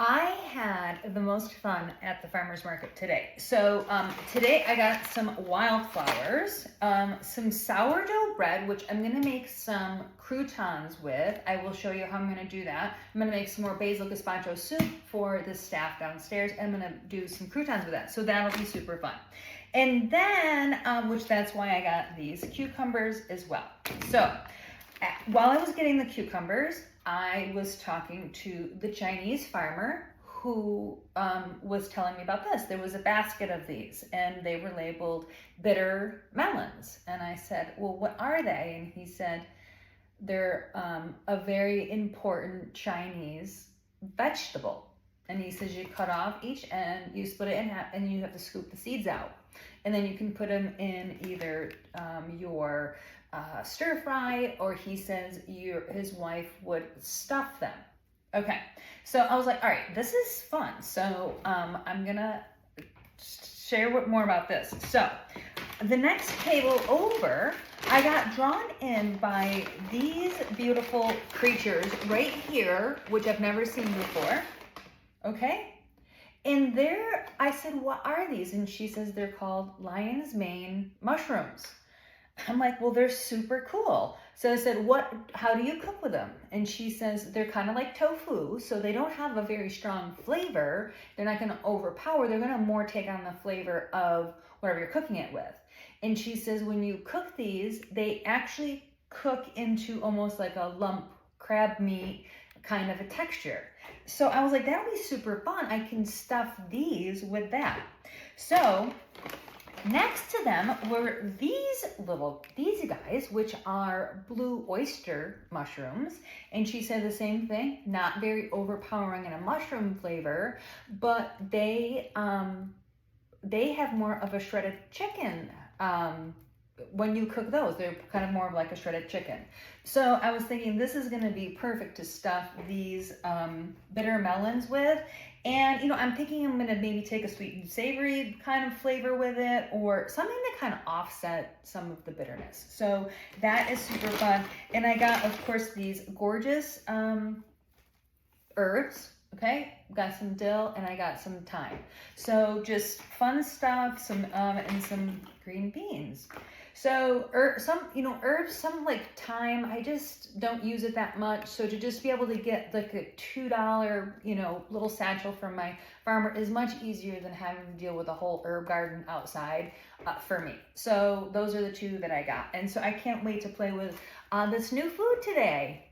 I had the most fun at the farmer's market today. So today I got some wildflowers, some sourdough bread, which I'm gonna make some croutons with. I will show you how I'm gonna do that. I'm gonna make some more basil gazpacho soup for the staff downstairs. And I'm gonna do some croutons with that. So that'll be super fun. And then, which that's why I got these cucumbers as well. So while I was getting the cucumbers, I was talking to the Chinese farmer who was telling me about this. There was a basket of these and they were labeled bitter melons. And I said, well, what are they? And he said, they're a very important Chinese vegetable. And he says you cut off each end, you split it in half, and you have to scoop the seeds out. And then you can put them in either your stir fry, or he says his wife would stuff them. Okay, so I was like, all right, this is fun. So I'm gonna share more about this. So the next table over, I got drawn in by these beautiful creatures right here, which I've never seen before. Okay, and there I said, what are these? And she says they're called lion's mane mushrooms. I'm like, well, they're super cool. So I said, how do you cook with them? And she says, they're kind of like tofu. So they don't have a very strong flavor. They're not going to overpower. They're going to more take on the flavor of whatever you're cooking it with. And she says, when you cook these, they actually cook into almost like a lump crab meat kind of a texture. So I was like, that'll be super fun. I can stuff these with that. So next to them were these guys, which are blue oyster mushrooms. And she said the same thing, not very overpowering in a mushroom flavor, but they have more of a shredded chicken. When you cook those, they're kind of more of like a shredded chicken. So I was thinking this is going to be perfect to stuff these bitter melons with. And, I'm thinking I'm going to maybe take a sweet and savory kind of flavor with it, or something to kind of offset some of the bitterness. So that is super fun. And I got, of course, these gorgeous herbs. Okay, got some dill and I got some thyme. So just fun stuff, some and some green beans. So some herbs, some like thyme, I just don't use it that much. So to just be able to get like a $2 little satchel from my farmer is much easier than having to deal with a whole herb garden outside for me. So those are the two that I got, and so I can't wait to play with this new food today.